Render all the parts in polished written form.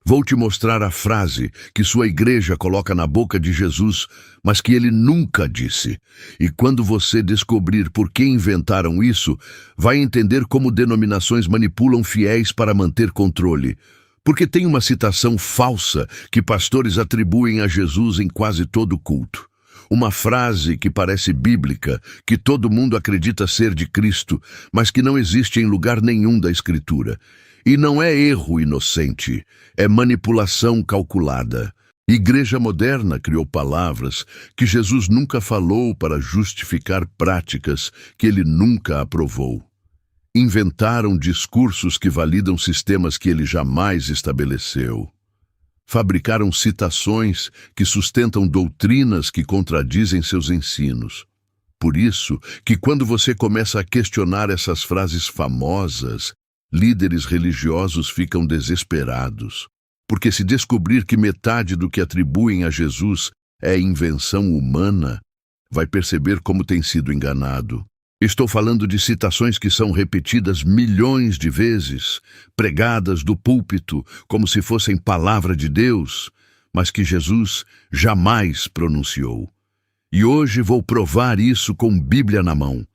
Vou te mostrar a frase que sua igreja coloca na boca de Jesus, mas que ele nunca disse. E quando você descobrir por que inventaram isso, vai entender como denominações manipulam fiéis para manter controle. Porque tem uma citação falsa que pastores atribuem a Jesus em quase todo culto. Uma frase que parece bíblica, que todo mundo acredita ser de Cristo, mas que não existe em lugar nenhum da Escritura. E não é erro inocente, é manipulação calculada. Igreja moderna criou palavras que Jesus nunca falou para justificar práticas que ele nunca aprovou. Inventaram discursos que validam sistemas que ele jamais estabeleceu. Fabricaram citações que sustentam doutrinas que contradizem seus ensinos. Por isso que quando você começa a questionar essas frases famosas, líderes religiosos ficam desesperados, porque se descobrir que metade do que atribuem a Jesus é invenção humana, vai perceber como tem sido enganado. Estou falando de citações que são repetidas milhões de vezes, pregadas do púlpito como se fossem palavra de Deus, mas que Jesus jamais pronunciou. E hoje vou provar isso com Bíblia na mão.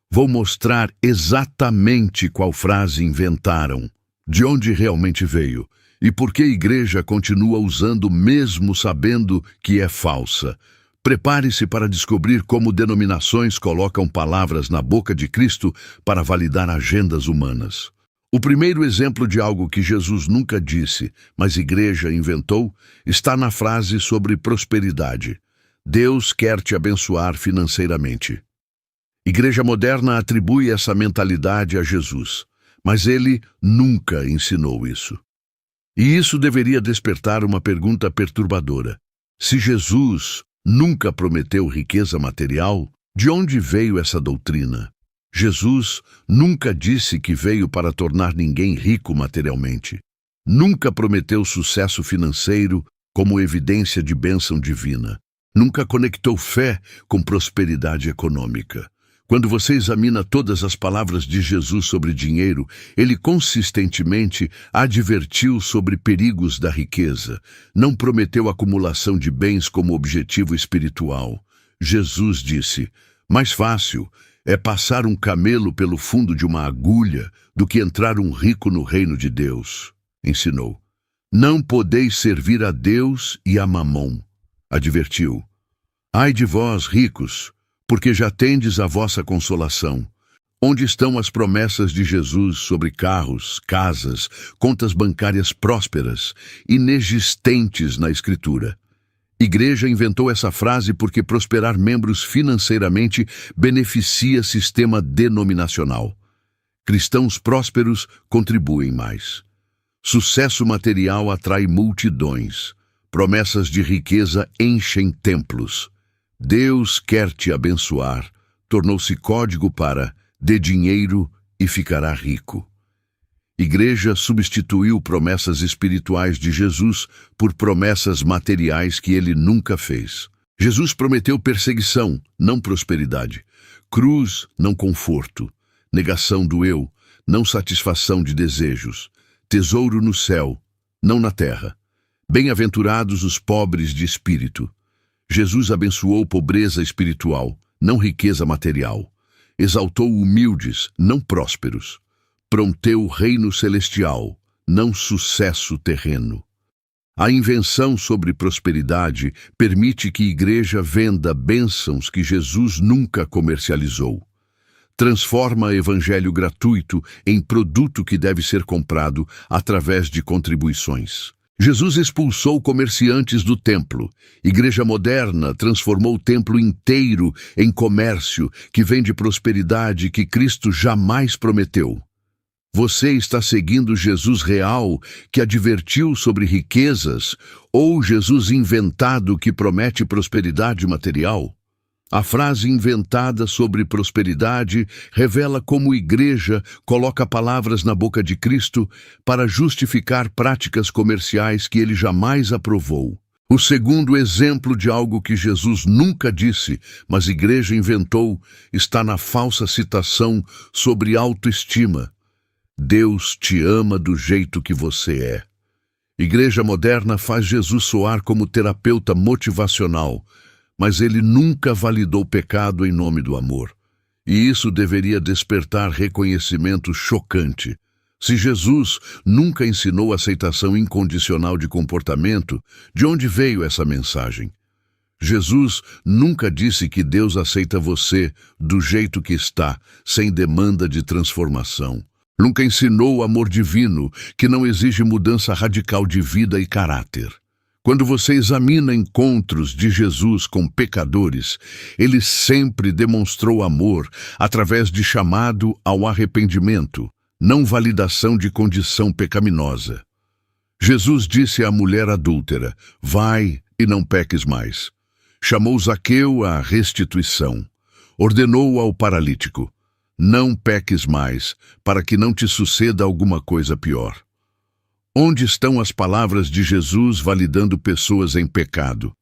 Vou mostrar exatamente qual frase inventaram, de onde realmente veio e por que a igreja continua usando mesmo sabendo que é falsa. Prepare-se para descobrir como denominações colocam palavras na boca de Cristo para validar agendas humanas. O primeiro exemplo de algo que Jesus nunca disse, mas a igreja inventou, está na frase sobre prosperidade. Deus quer te abençoar financeiramente. Igreja moderna atribui essa mentalidade a Jesus, mas ele nunca ensinou isso. E isso deveria despertar uma pergunta perturbadora. Se Jesus nunca prometeu riqueza material, de onde veio essa doutrina? Jesus nunca disse que veio para tornar ninguém rico materialmente. Nunca prometeu sucesso financeiro como evidência de bênção divina. Nunca conectou fé com prosperidade econômica. Quando você examina todas as palavras de Jesus sobre dinheiro, ele consistentemente advertiu sobre perigos da riqueza. Não prometeu acumulação de bens como objetivo espiritual. Jesus disse: mais fácil é passar um camelo pelo fundo de uma agulha do que entrar um rico no reino de Deus. Ensinou: não podeis servir a Deus e a Mamom. Advertiu: ai de vós, ricos, porque já tendes a vossa consolação. Onde estão as promessas de Jesus sobre carros, casas, contas bancárias prósperas, inexistentes na Escritura? Igreja inventou essa frase porque prosperar membros financeiramente beneficia sistema denominacional. Cristãos prósperos contribuem mais. Sucesso material atrai multidões. Promessas de riqueza enchem templos. Deus quer te abençoar, tornou-se código para dê dinheiro e ficará rico. Igreja substituiu promessas espirituais de Jesus por promessas materiais que ele nunca fez. Jesus prometeu perseguição, não prosperidade. Cruz, não conforto. Negação do eu, não satisfação de desejos. Tesouro no céu, não na terra. Bem-aventurados os pobres de espírito. Jesus abençoou pobreza espiritual, não riqueza material. Exaltou humildes, não prósperos. Prometeu o reino celestial, não sucesso terreno. A invenção sobre prosperidade permite que a igreja venda bênçãos que Jesus nunca comercializou. Transforma evangelho gratuito em produto que deve ser comprado através de contribuições. Jesus expulsou comerciantes do templo. Igreja moderna transformou o templo inteiro em comércio que vende prosperidade que Cristo jamais prometeu. Você está seguindo Jesus real que advertiu sobre riquezas ou Jesus inventado que promete prosperidade material? A frase inventada sobre prosperidade revela como a igreja coloca palavras na boca de Cristo para justificar práticas comerciais que ele jamais aprovou. O segundo exemplo de algo que Jesus nunca disse, mas a igreja inventou, está na falsa citação sobre autoestima. Deus te ama do jeito que você é. Igreja moderna faz Jesus soar como terapeuta motivacional, mas ele nunca validou pecado em nome do amor. E isso deveria despertar reconhecimento chocante. Se Jesus nunca ensinou aceitação incondicional de comportamento, de onde veio essa mensagem? Jesus nunca disse que Deus aceita você do jeito que está, sem demanda de transformação. Nunca ensinou o amor divino, que não exige mudança radical de vida e caráter. Quando você examina encontros de Jesus com pecadores, ele sempre demonstrou amor através de chamado ao arrependimento, não validação de condição pecaminosa. Jesus disse à mulher adúltera: vai e não peques mais. Chamou Zaqueu à restituição. Ordenou ao paralítico: não peques mais, para que não te suceda alguma coisa pior. Onde estão as palavras de Jesus validando pessoas em pecado?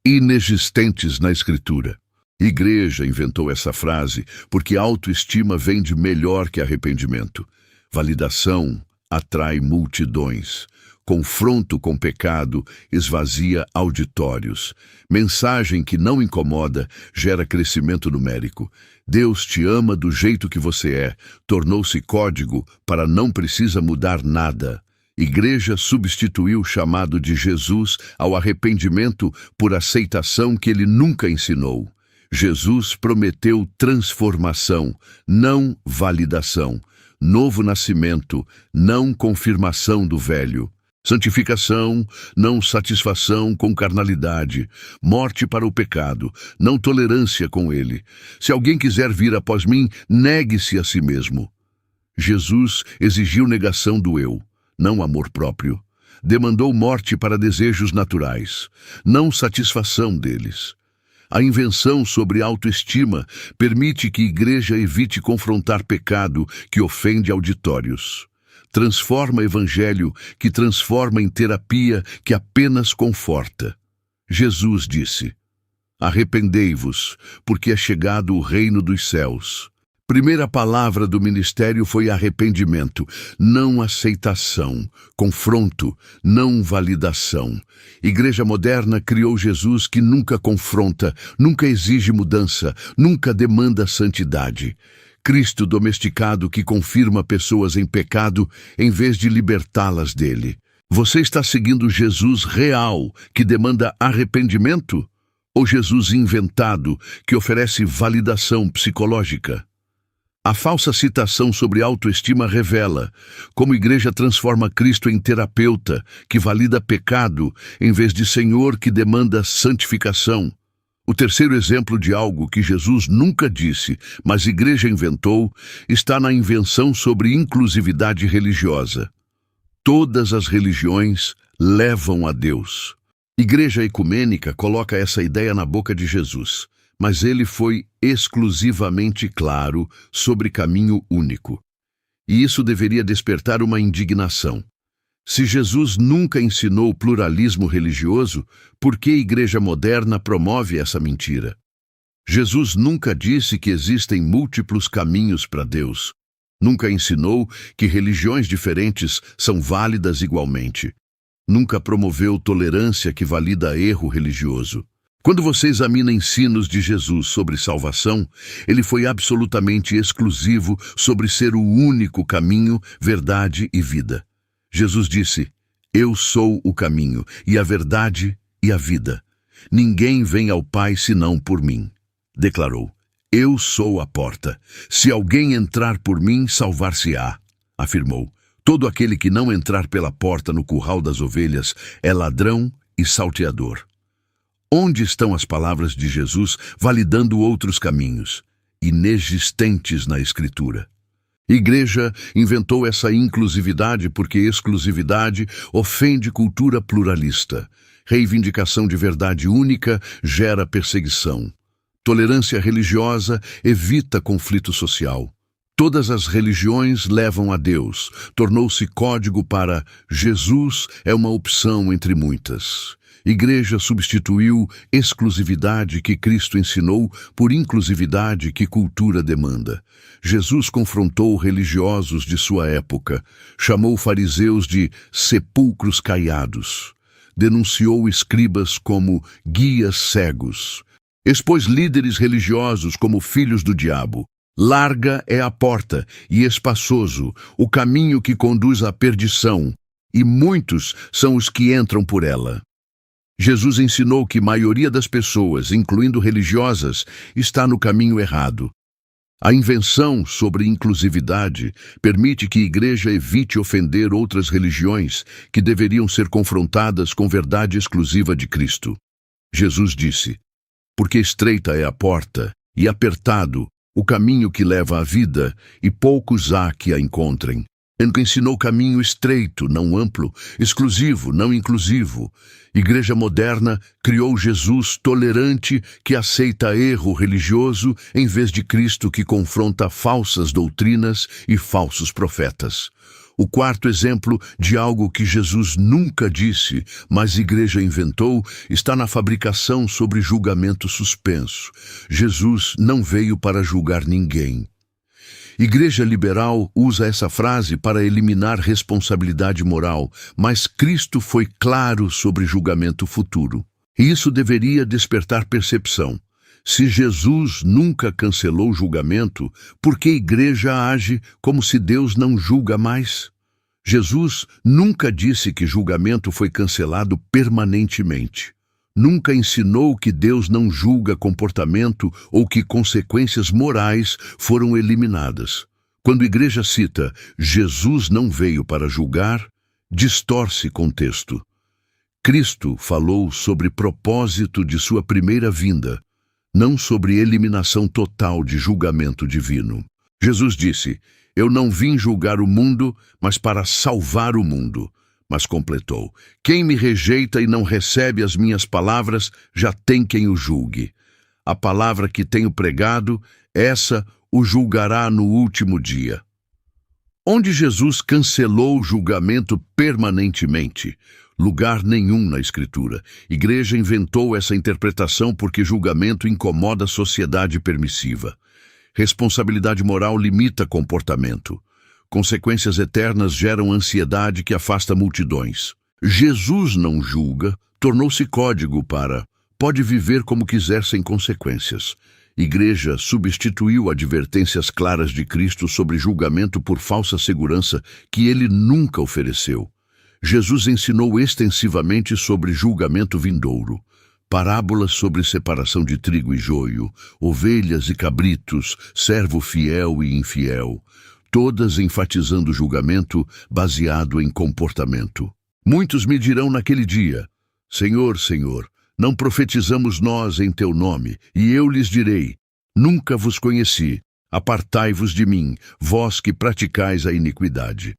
Inexistentes na Escritura. Igreja inventou essa frase porque autoestima vende melhor que arrependimento. Validação atrai multidões. Confronto com pecado esvazia auditórios. Mensagem que não incomoda gera crescimento numérico. Deus te ama do jeito que você é. Tornou-se código para não precisa mudar nada. Igreja substituiu o chamado de Jesus ao arrependimento por aceitação que ele nunca ensinou. Jesus prometeu transformação, não validação. Novo nascimento, não confirmação do velho. Santificação, não satisfação com carnalidade. Morte para o pecado, não tolerância com ele. Se alguém quiser vir após mim, negue-se a si mesmo. Jesus exigiu negação do eu, não amor próprio. Demandou morte para desejos naturais, não satisfação deles. A invenção sobre autoestima permite que a igreja evite confrontar pecado que ofende auditórios. Transforma evangelho que transforma em terapia que apenas conforta. Jesus disse: arrependei-vos, porque é chegado o reino dos céus. Primeira palavra do ministério foi arrependimento, não aceitação, confronto, não validação. Igreja moderna criou Jesus que nunca confronta, nunca exige mudança, nunca demanda santidade. Cristo domesticado que confirma pessoas em pecado em vez de libertá-las dele. Você está seguindo Jesus real que demanda arrependimento? Ou Jesus inventado que oferece validação psicológica? A falsa citação sobre autoestima revela como a igreja transforma Cristo em terapeuta que valida pecado em vez de Senhor que demanda santificação. O terceiro exemplo de algo que Jesus nunca disse, mas a igreja inventou, está na invenção sobre inclusividade religiosa. Todas as religiões levam a Deus. Igreja ecumênica coloca essa ideia na boca de Jesus, mas ele foi exclusivamente claro sobre caminho único. E isso deveria despertar uma indignação. Se Jesus nunca ensinou pluralismo religioso, por que a igreja moderna promove essa mentira? Jesus nunca disse que existem múltiplos caminhos para Deus. Nunca ensinou que religiões diferentes são válidas igualmente. Nunca promoveu tolerância que valida erro religioso. Quando você examina ensinos de Jesus sobre salvação, ele foi absolutamente exclusivo sobre ser o único caminho, verdade e vida. Jesus disse: eu sou o caminho, e a verdade e a vida. Ninguém vem ao Pai senão por mim. Declarou: eu sou a porta. Se alguém entrar por mim, salvar-se-á. Afirmou: todo aquele que não entrar pela porta no curral das ovelhas é ladrão e salteador. Onde estão as palavras de Jesus validando outros caminhos, inexistentes na Escritura? Igreja inventou essa inclusividade porque exclusividade ofende cultura pluralista. Reivindicação de verdade única gera perseguição. Tolerância religiosa evita conflito social. Todas as religiões levam a Deus. Tornou-se código para Jesus é uma opção entre muitas. Igreja substituiu exclusividade que Cristo ensinou por inclusividade que cultura demanda. Jesus confrontou religiosos de sua época, chamou fariseus de sepulcros caiados, denunciou escribas como guias cegos, expôs líderes religiosos como filhos do diabo. Larga é a porta e espaçoso o caminho que conduz à perdição, e muitos são os que entram por ela. Jesus ensinou que a maioria das pessoas, incluindo religiosas, está no caminho errado. A invenção sobre inclusividade permite que a igreja evite ofender outras religiões que deveriam ser confrontadas com verdade exclusiva de Cristo. Jesus disse: porque estreita é a porta e apertado o caminho que leva à vida, e poucos há que a encontrem. Ele ensinou caminho estreito, não amplo, exclusivo, não inclusivo. Igreja moderna criou Jesus tolerante que aceita erro religioso em vez de Cristo que confronta falsas doutrinas e falsos profetas. O quarto exemplo de algo que Jesus nunca disse, mas a igreja inventou, está na fabricação sobre julgamento suspenso. Jesus não veio para julgar ninguém. Igreja liberal usa essa frase para eliminar responsabilidade moral, mas Cristo foi claro sobre julgamento futuro. E isso deveria despertar percepção. Se Jesus nunca cancelou o julgamento, por que a igreja age como se Deus não julga mais? Jesus nunca disse que julgamento foi cancelado permanentemente. Nunca ensinou que Deus não julga comportamento ou que consequências morais foram eliminadas. Quando a igreja cita Jesus não veio para julgar, distorce contexto. Cristo falou sobre propósito de sua primeira vinda, não sobre eliminação total de julgamento divino. Jesus disse: eu não vim julgar o mundo, mas para salvar o mundo. Mas completou: quem me rejeita e não recebe as minhas palavras, já tem quem o julgue. A palavra que tenho pregado, essa o julgará no último dia. Onde Jesus cancelou o julgamento permanentemente? Lugar nenhum na Escritura. Igreja inventou essa interpretação porque julgamento incomoda a sociedade permissiva. Responsabilidade moral limita comportamento. Consequências eternas geram ansiedade que afasta multidões. Jesus não julga, tornou-se código para pode viver como quiser sem consequências. Igreja substituiu advertências claras de Cristo sobre julgamento por falsa segurança que ele nunca ofereceu. Jesus ensinou extensivamente sobre julgamento vindouro. Parábolas sobre separação de trigo e joio, ovelhas e cabritos, servo fiel e infiel, todas enfatizando o julgamento baseado em comportamento. Muitos me dirão naquele dia: Senhor, Senhor, não profetizamos nós em teu nome? E eu lhes direi: nunca vos conheci, apartai-vos de mim, vós que praticais a iniquidade.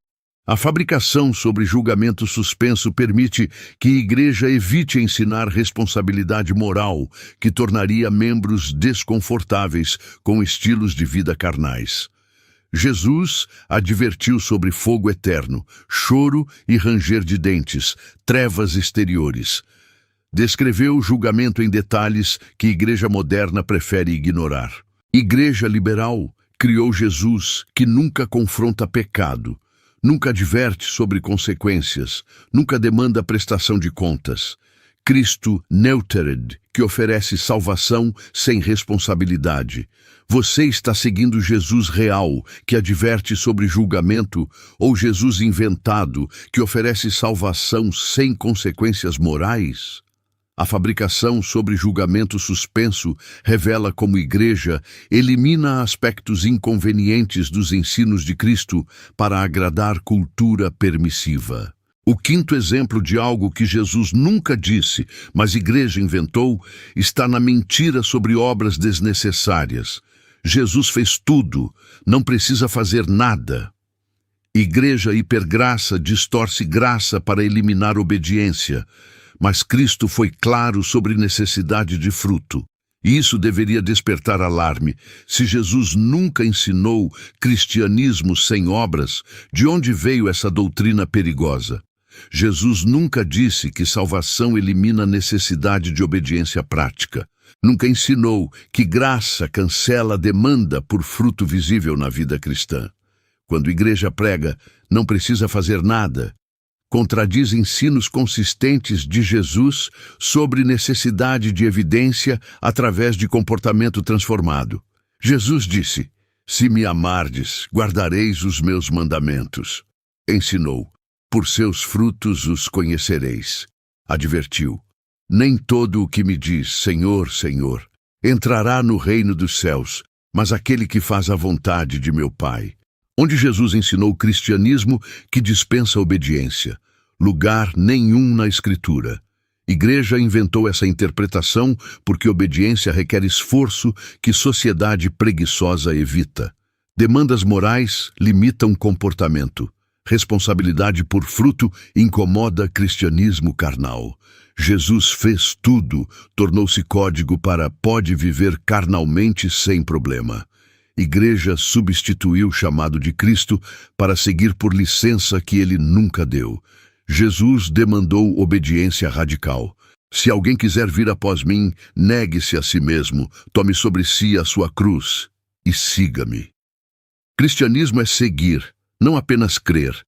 A fabricação sobre julgamento suspenso permite que a igreja evite ensinar responsabilidade moral, que tornaria membros desconfortáveis com estilos de vida carnais. Jesus advertiu sobre fogo eterno, choro e ranger de dentes, trevas exteriores. Descreveu o julgamento em detalhes que a igreja moderna prefere ignorar. Igreja liberal criou Jesus, que nunca confronta pecado, nunca adverte sobre consequências, nunca demanda prestação de contas. Cristo Neutered, que oferece salvação sem responsabilidade. Você está seguindo Jesus real, que adverte sobre julgamento, ou Jesus inventado, que oferece salvação sem consequências morais? A fabricação sobre julgamento suspenso revela como a igreja elimina aspectos inconvenientes dos ensinos de Cristo para agradar cultura permissiva. O quinto exemplo de algo que Jesus nunca disse, mas a igreja inventou, está na mentira sobre obras desnecessárias. Jesus fez tudo, não precisa fazer nada. Igreja hipergraça distorce graça para eliminar obediência, mas Cristo foi claro sobre necessidade de fruto. E isso deveria despertar alarme. Se Jesus nunca ensinou cristianismo sem obras, de onde veio essa doutrina perigosa? Jesus nunca disse que salvação elimina a necessidade de obediência prática. Nunca ensinou que graça cancela a demanda por fruto visível na vida cristã. Quando a igreja prega, não precisa fazer nada, contradiz ensinos consistentes de Jesus sobre necessidade de evidência através de comportamento transformado. Jesus disse: "Se me amardes, guardareis os meus mandamentos." Ensinou: "Por seus frutos os conhecereis." Advertiu: "Nem todo o que me diz, Senhor, Senhor, entrará no reino dos céus, mas aquele que faz a vontade de meu Pai." Onde Jesus ensinou o cristianismo que dispensa obediência. Lugar nenhum na Escritura. Igreja inventou essa interpretação porque obediência requer esforço que sociedade preguiçosa evita. Demandas morais limitam comportamento. Responsabilidade por fruto incomoda cristianismo carnal. Jesus fez tudo, tornou-se código para pode viver carnalmente sem problema. Igreja substituiu o chamado de Cristo para seguir por licença que ele nunca deu. Jesus demandou obediência radical. Se alguém quiser vir após mim, negue-se a si mesmo, tome sobre si a sua cruz e siga-me. Cristianismo é seguir, não apenas crer.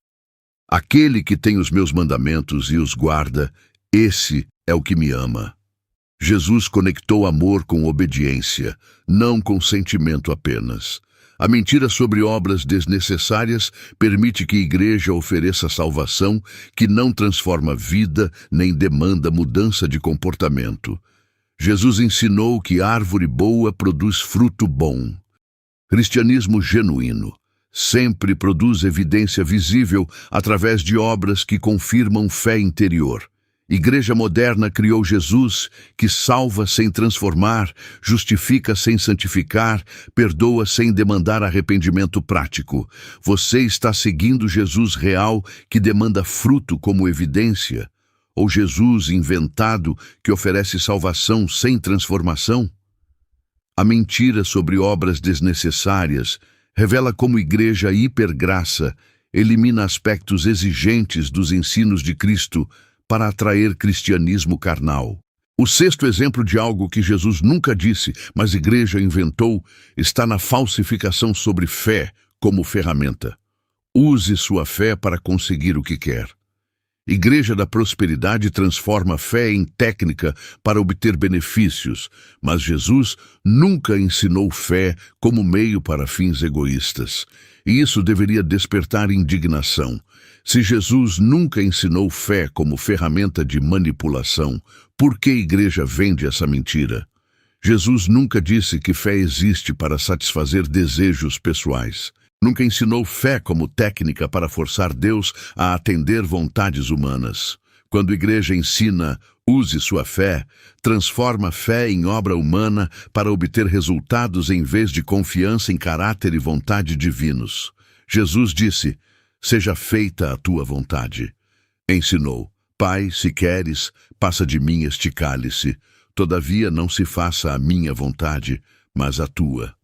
Aquele que tem os meus mandamentos e os guarda, esse é o que me ama. Jesus conectou amor com obediência, não com sentimento apenas. A mentira sobre obras desnecessárias permite que a igreja ofereça salvação que não transforma vida nem demanda mudança de comportamento. Jesus ensinou que árvore boa produz fruto bom. Cristianismo genuíno sempre produz evidência visível através de obras que confirmam fé interior. Igreja moderna criou Jesus, que salva sem transformar, justifica sem santificar, perdoa sem demandar arrependimento prático. Você está seguindo Jesus real, que demanda fruto como evidência? Ou Jesus inventado, que oferece salvação sem transformação? A mentira sobre obras desnecessárias revela como igreja hipergraça elimina aspectos exigentes dos ensinos de Cristo para atrair cristianismo carnal. O sexto exemplo de algo que Jesus nunca disse, mas a igreja inventou, está na falsificação sobre fé como ferramenta. Use sua fé para conseguir o que quer. Igreja da prosperidade transforma fé em técnica para obter benefícios, mas Jesus nunca ensinou fé como meio para fins egoístas. E isso deveria despertar indignação. Se Jesus nunca ensinou fé como ferramenta de manipulação, por que a igreja vende essa mentira? Jesus nunca disse que fé existe para satisfazer desejos pessoais. Nunca ensinou fé como técnica para forçar Deus a atender vontades humanas. Quando a igreja ensina, use sua fé, transforma fé em obra humana para obter resultados em vez de confiança em caráter e vontade divinos. Jesus disse: "Seja feita a tua vontade." Ensinou: "Pai, se queres, passa de mim este cálice. Todavia não se faça a minha vontade, mas a tua."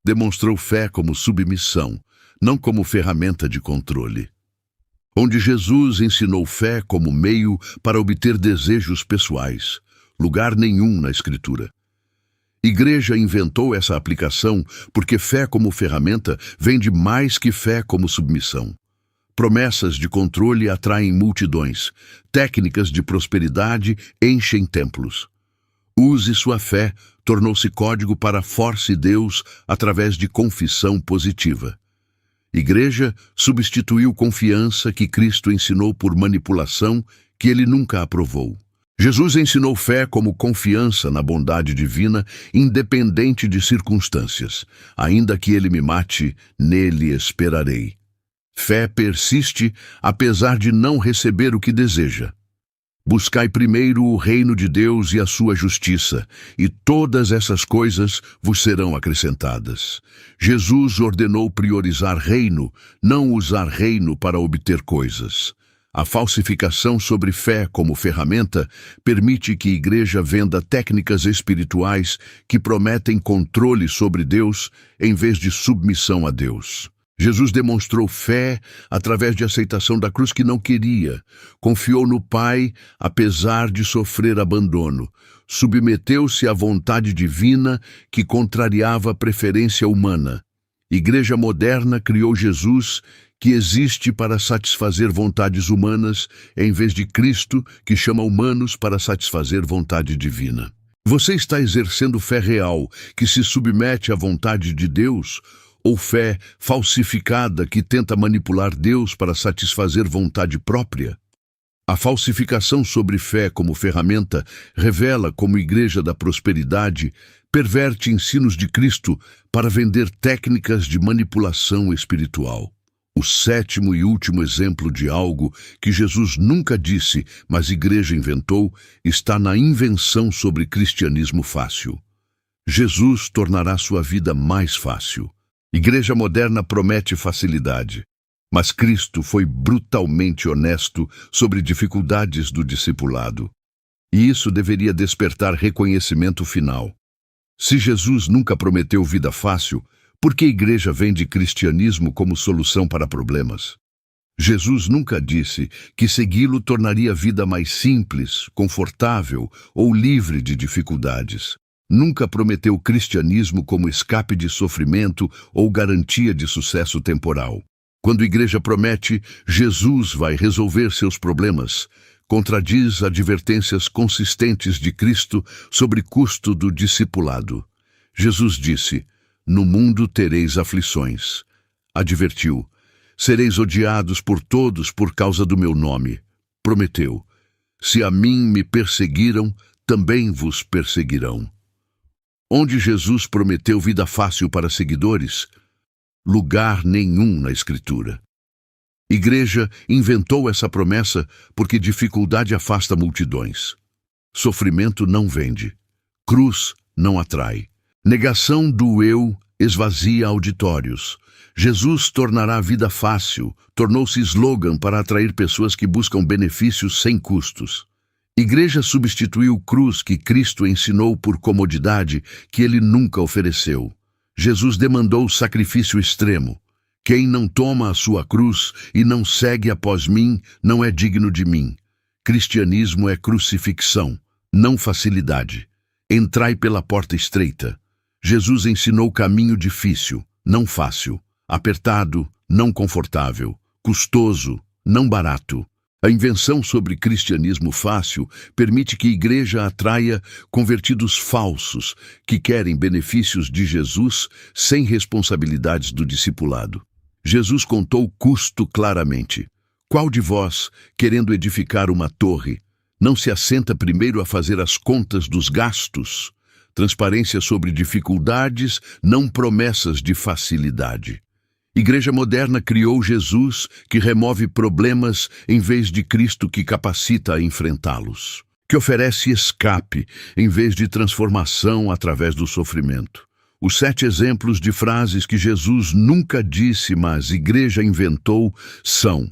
Demonstrou fé como submissão, não como ferramenta de controle. Onde Jesus ensinou fé como meio para obter desejos pessoais, lugar nenhum na Escritura. Igreja inventou essa aplicação porque fé como ferramenta vende mais que fé como submissão. Promessas de controle atraem multidões, técnicas de prosperidade enchem templos. Use sua fé tornou-se código para force Deus através de confissão positiva. Igreja substituiu confiança que Cristo ensinou por manipulação que ele nunca aprovou. Jesus ensinou fé como confiança na bondade divina, independente de circunstâncias. Ainda que ele me mate, nele esperarei. Fé persiste apesar de não receber o que deseja. Buscai primeiro o reino de Deus e a sua justiça, e todas essas coisas vos serão acrescentadas. Jesus ordenou priorizar reino, não usar reino para obter coisas. A falsificação sobre fé como ferramenta permite que a igreja venda técnicas espirituais que prometem controle sobre Deus em vez de submissão a Deus. Jesus demonstrou fé através de aceitação da cruz que não queria, confiou no Pai apesar de sofrer abandono, submeteu-se à vontade divina que contrariava a preferência humana. Igreja moderna criou Jesus, que existe para satisfazer vontades humanas, em vez de Cristo, que chama humanos para satisfazer vontade divina. Você está exercendo fé real, que se submete à vontade de Deus, ou fé falsificada que tenta manipular Deus para satisfazer vontade própria? A falsificação sobre fé como ferramenta revela como igreja da prosperidade perverte ensinos de Cristo para vender técnicas de manipulação espiritual. O sétimo e último exemplo de algo que Jesus nunca disse, mas a igreja inventou, está na invenção sobre cristianismo fácil. Jesus tornará sua vida mais fácil. Igreja moderna promete facilidade, mas Cristo foi brutalmente honesto sobre dificuldades do discipulado. E isso deveria despertar reconhecimento final. Se Jesus nunca prometeu vida fácil, por que a igreja vende cristianismo como solução para problemas? Jesus nunca disse que segui-lo tornaria a vida mais simples, confortável ou livre de dificuldades. Nunca prometeu o cristianismo como escape de sofrimento ou garantia de sucesso temporal. Quando a igreja promete, Jesus vai resolver seus problemas, contradiz advertências consistentes de Cristo sobre custo do discipulado. Jesus disse: "No mundo tereis aflições." Advertiu: "Sereis odiados por todos por causa do meu nome." Prometeu: "Se a mim me perseguiram, também vos perseguirão." Onde Jesus prometeu vida fácil para seguidores, lugar nenhum na Escritura. Igreja inventou essa promessa porque dificuldade afasta multidões. Sofrimento não vende. Cruz não atrai. Negação do eu esvazia auditórios. Jesus tornará a vida fácil, tornou-se slogan para atrair pessoas que buscam benefícios sem custos. Igreja substituiu cruz que Cristo ensinou por comodidade que ele nunca ofereceu. Jesus demandou sacrifício extremo. Quem não toma a sua cruz e não segue após mim, não é digno de mim. Cristianismo é crucifixão, não facilidade. Entrai pela porta estreita. Jesus ensinou caminho difícil, não fácil. Apertado, não confortável. Custoso, não barato. A invenção sobre cristianismo fácil permite que a igreja atraia convertidos falsos que querem benefícios de Jesus sem responsabilidades do discipulado. Jesus contou o custo claramente. Qual de vós, querendo edificar uma torre, não se assenta primeiro a fazer as contas dos gastos? Transparência sobre dificuldades, não promessas de facilidade. Igreja moderna criou Jesus, que remove problemas em vez de Cristo, que capacita a enfrentá-los, que oferece escape em vez de transformação através do sofrimento. Os 7 exemplos de frases que Jesus nunca disse, mas a igreja inventou, são: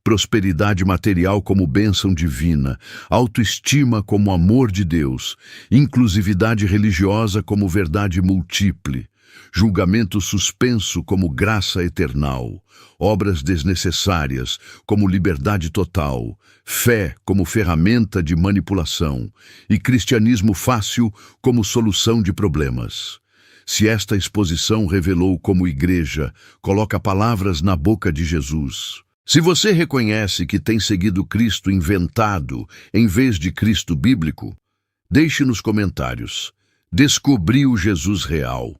prosperidade material como bênção divina, autoestima como amor de Deus, inclusividade religiosa como verdade múltiple, julgamento suspenso como graça eternal, obras desnecessárias como liberdade total, fé como ferramenta de manipulação e cristianismo fácil como solução de problemas. Se esta exposição revelou como igreja coloca palavras na boca de Jesus, se você reconhece que tem seguido Cristo inventado em vez de Cristo bíblico, deixe nos comentários: descobri o Jesus real.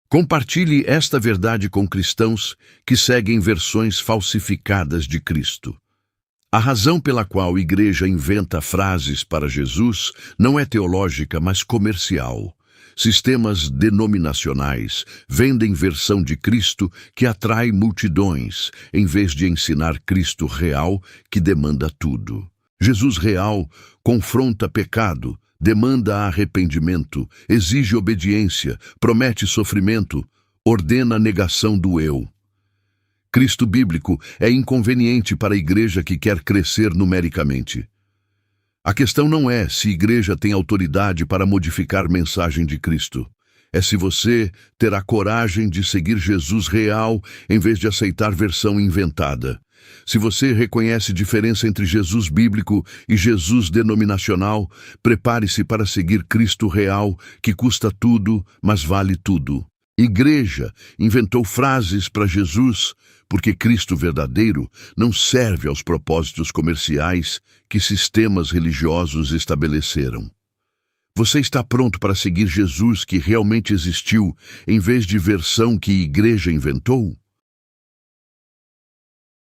Compartilhe esta verdade com cristãos que seguem versões falsificadas de Cristo. A razão pela qual a igreja inventa frases para Jesus não é teológica, mas comercial. Sistemas denominacionais vendem versão de Cristo que atrai multidões, em vez de ensinar Cristo real, que demanda tudo. Jesus real confronta pecado, demanda arrependimento, exige obediência, promete sofrimento, ordena a negação do eu. Cristo bíblico é inconveniente para a igreja que quer crescer numericamente. A questão não é se a igreja tem autoridade para modificar a mensagem de Cristo. É se você terá coragem de seguir Jesus real em vez de aceitar versão inventada. Se você reconhece diferença entre Jesus bíblico e Jesus denominacional, prepare-se para seguir Cristo real, que custa tudo, mas vale tudo. Igreja inventou frases para Jesus, porque Cristo verdadeiro não serve aos propósitos comerciais que sistemas religiosos estabeleceram. Você está pronto para seguir Jesus que realmente existiu, em vez de versão que igreja inventou?